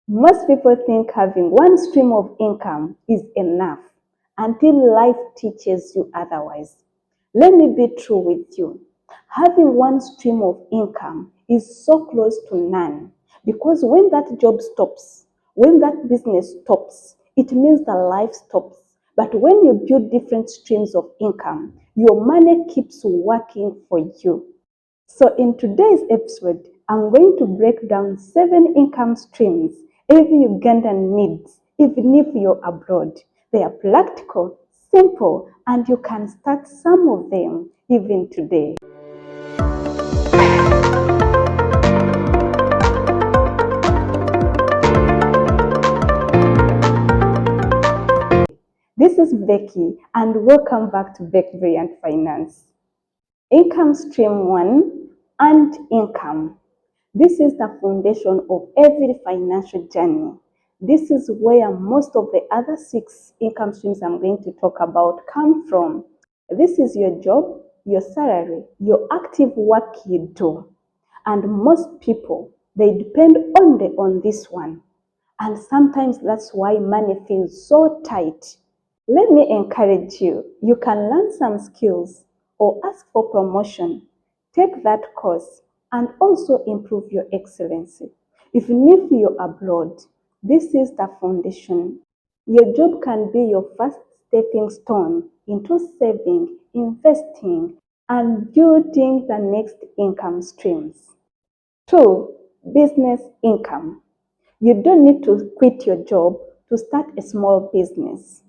Most people think having one stream of income is enough until life teaches you otherwise. Let me be true with you. Having one stream of income is so close to none because when that job stops, when that business stops, it means that life stops. But when you build different streams of income, your money keeps working for you. So in today's episode, I'm going to break down 7 income streams every Ugandan needs, even if you're abroad. They are practical, simple, and you can start some of them even today. This is Becky, and welcome back to Beck Brilliant Finance. Income stream 1, earned income. This is the foundation of every financial journey. This is where most of the other 6 income streams I'm going to talk about come from. This is your job, your salary, your active work you do. And most people, they depend only on this one. And sometimes that's why money feels so tight. Let me encourage you. You can learn some skills or ask for promotion. Take that course and also improve your excellency. Even if you're abroad, this is the foundation. Your job can be your first stepping stone into saving, investing, and building the next income streams. 2, business income. You don't need to quit your job to start a small business.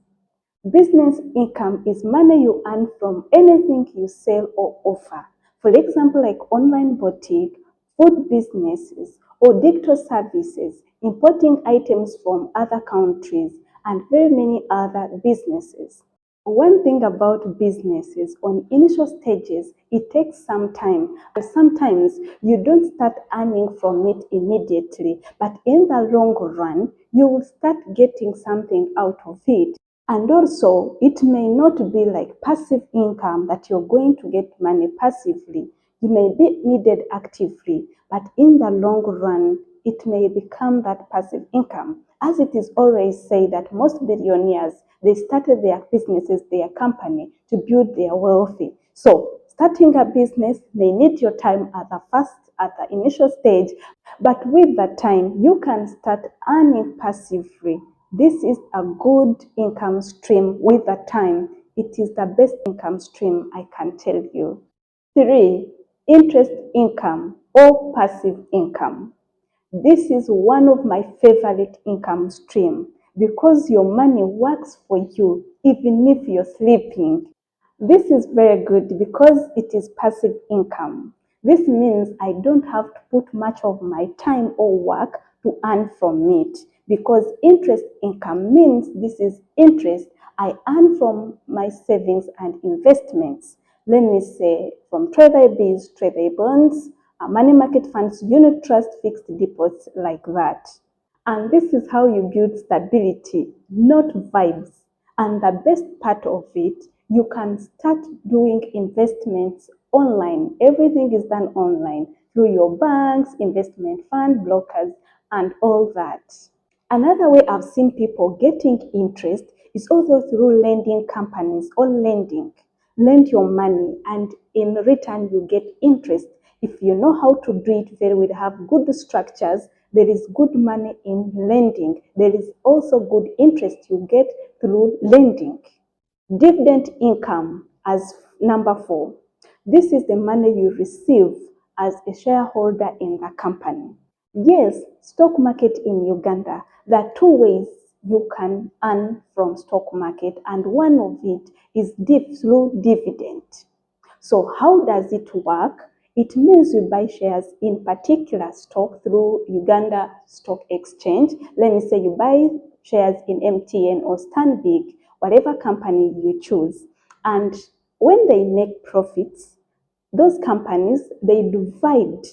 Business income is money you earn from anything you sell or offer. For example, like online boutique, food businesses, or digital services, importing items from other countries, and very many other businesses. One thing about businesses, on initial stages, it takes some time. Sometimes you don't start earning from it immediately, but in the long run, you will start getting something out of it. And also, it may not be like passive income that you're going to get money passively. You may be needed actively, but in the long run, it may become that passive income. As it is always said that most billionaires, they started their businesses, their company to build their wealthy. So starting a business may need your time at the initial stage, but with the time, you can start earning passively. This is a good income stream with the time. It is the best income stream, I can tell you. 3, interest income or passive income. This is one of my favorite income stream because your money works for you even if you're sleeping. This is very good because it is passive income. This means I don't have to put much of my time or work to earn from it because interest income means this is interest I earn from my savings and investments. Let me say from treasury bills, treasury bonds, money market funds, unit trust, fixed deposits like that. And this is how you build stability, not vibes. And the best part of it, you can start doing investments online. Everything is done online through your banks, investment fund, brokers, and all that. Another way I've seen people getting interest is also through lending companies or lending. Lend your money and in return you get interest. If you know how to do it very well, have good structures, there is good money in lending. There is also good interest you get through lending. Dividend income as number 4. This is the money you receive as a shareholder in the company. Yes, stock market in Uganda, there are 2 ways you can earn from stock market, and one of it is through dividend. So how does it work? It means you buy shares in particular stock through Uganda Stock Exchange. Let me say you buy shares in MTN or Stanbic, whatever company you choose. And when they make profits, those companies, they divide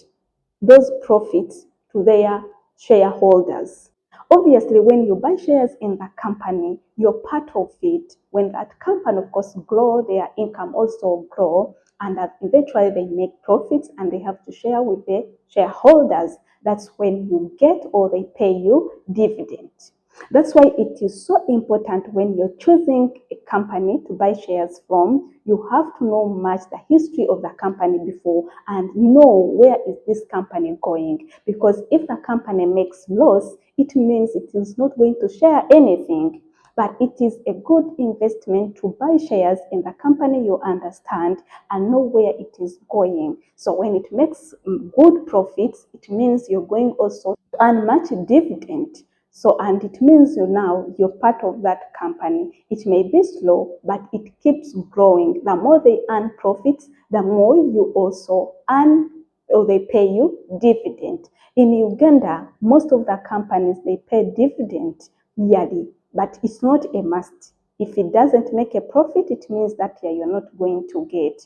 those profits to their shareholders. Obviously, when you buy shares in the company, you're part of it. When that company, of course, grow, their income also grow, and that eventually they make profits and they have to share with the shareholders. That's when you get or they pay you dividend. That's why it is so important when you're choosing a company to buy shares from, you have to know much the history of the company before and know where is this company going. Because if the company makes loss, it means it is not going to share anything. But it is a good investment to buy shares in the company you understand and know where it is going. So when it makes good profits, it means you're going also to earn much dividend. So, and it means you're part of that company. It may be slow, but it keeps growing. The more they earn profits, the more you also earn or they pay you dividend. In Uganda, most of the companies, they pay dividend yearly, but it's not a must. If it doesn't make a profit, it means that year you're not going to get.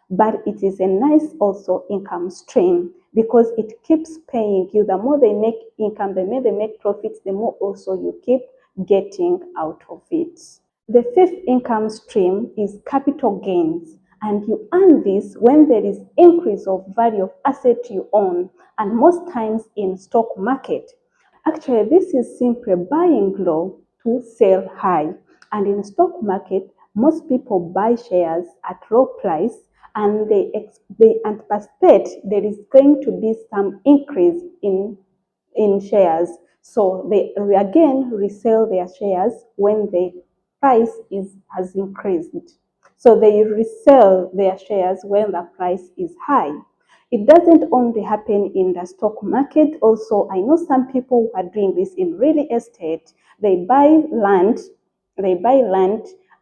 But it is a nice also income stream because it keeps paying you. The more they make income, the more they make profits, the more also you keep getting out of it. The fifth income stream is capital gains, and you earn this when there is increase of value of asset you own, and most times in stock market. Actually, this is simply buying low to sell high, and in stock market, most people buy shares at low price and they anticipate there is going to be some increase in shares. So they again resell their shares when the price has increased. So they resell their shares when the price is high. It doesn't only happen in the stock market. Also, I know some people who are doing this in real estate. They buy land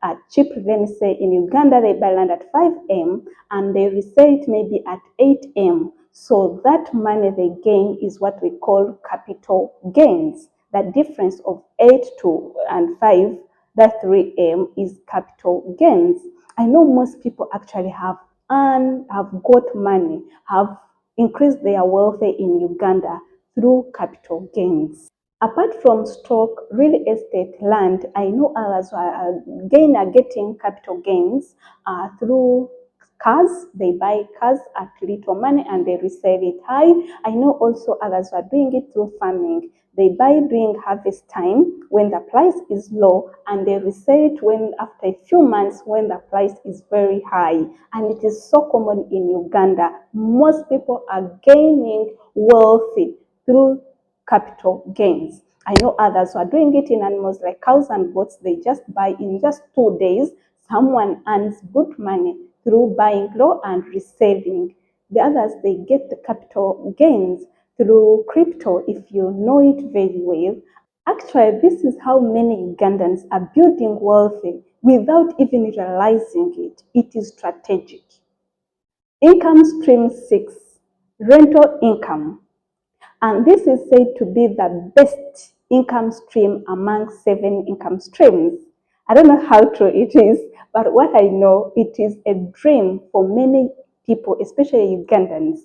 at cheap. Let me say in Uganda, they buy land at 5M and they resell it maybe at 8M. So that money they gain is what we call capital gains. The difference of 8 to and 5, that 3M is capital gains. I know most people actually have got money, have increased their wealth in Uganda through capital gains. Apart from stock, real estate, land, I know others are getting capital gains through cars. They buy cars at little money and they resell it high. I know also others are doing it through farming. They buy during harvest time when the price is low and they resell it when after a few months when the price is very high. And it is so common in Uganda. Most people are gaining wealthy through capital gains. I know others who are doing it in animals like cows and goats. They just buy in just 2 days. Someone earns good money through buying low and reselling. The others, they get the capital gains through crypto if you know it very well. Actually, this is how many Ugandans are building wealthy without even realizing it. It is strategic. Income stream 6, rental income. And this is said to be the best income stream among 7 income streams. I don't know how true it is, but what I know, it is a dream for many people, especially Ugandans.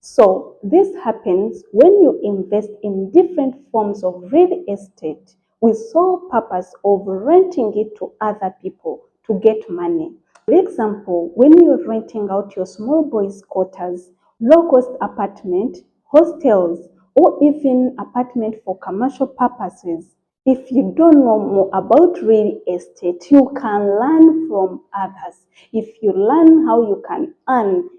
So this happens when you invest in different forms of real estate with sole purpose of renting it to other people to get money. For example, when you're renting out your small boys' quarters, low-cost apartment, hostels, or even apartment for commercial purposes, if you don't know more about real estate, you can learn from others. If you learn how you can earn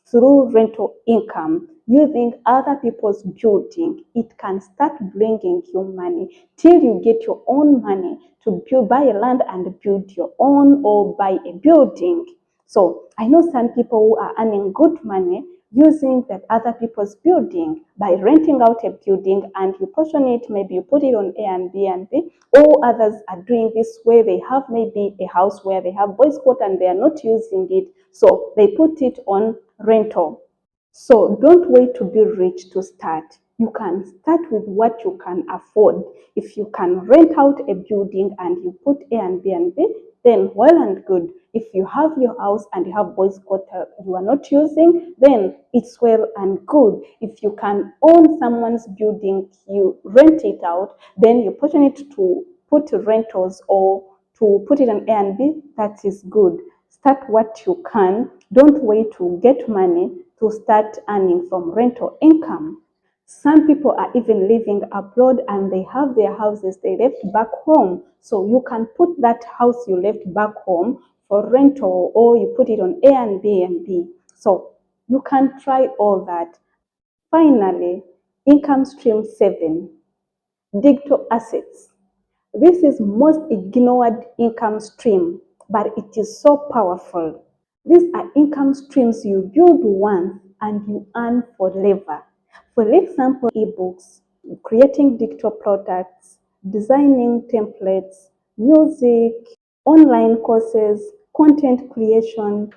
through rental income using other people's building, it can start bringing you money till you get your own money to buy a land and build your own or buy a building. So I know some people who are earning good money using that other people's building by renting out a building and you portion it, maybe you put it on Airbnb, or others are doing this where they have maybe a house where they have boys' quarter and they are not using it, so they put it on rental. So don't wait to be rich to start. You can start with what you can afford. If you can rent out a building and you put Airbnb, then well and good. If you have your house and you have boys' quarter you are not using, then it's well and good. If you can own someone's building, you rent it out, then you portion it to put rentals or to put it on Airbnb, that is good. Start what you can Don't wait to get money to start earning from rental income. Some people are even living abroad and they have their houses they left back home. So you can put that house you left back home for rental, or you put it on Airbnb. So you can try all that. Finally, income stream 7, digital assets. This is most ignored income stream, but it is so powerful. These are income streams you build once and you earn forever. For example, ebooks, creating digital products, designing templates, music, online courses, content creation,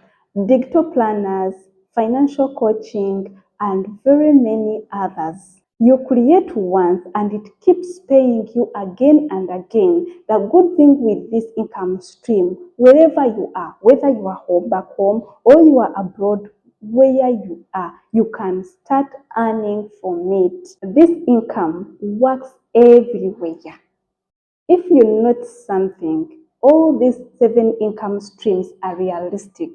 digital planners, financial coaching, and very many others. You create once and it keeps paying you again and again. The good thing with this income stream, wherever you are, whether you are home, back home, or you are abroad, where you are, you can start earning from it. This income works everywhere. If you note something, all these 7 income streams are realistic.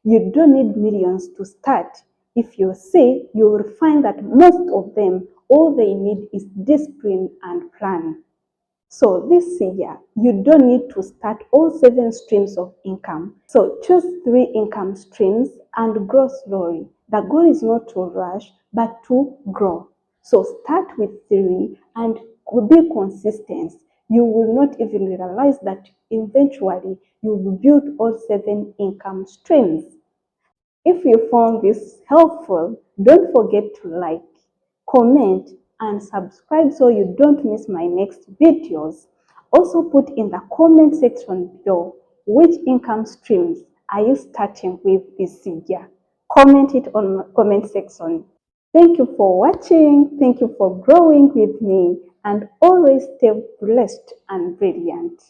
You don't need millions to start. If you see, you will find that most of them, all they need is discipline and plan. So this year, you don't need to start all 7 streams of income. So choose 3 income streams and grow slowly. The goal is not to rush, but to grow. So start with 3 and be consistent. You will not even realize that eventually you will build all 7 income streams. If you found this helpful, don't forget to like, comment, and subscribe so you don't miss my next videos. Also put in the comment section below which income streams are you starting with this year. Comment it on the comment section. Thank you for watching. Thank you for growing with me, and always stay blessed and brilliant.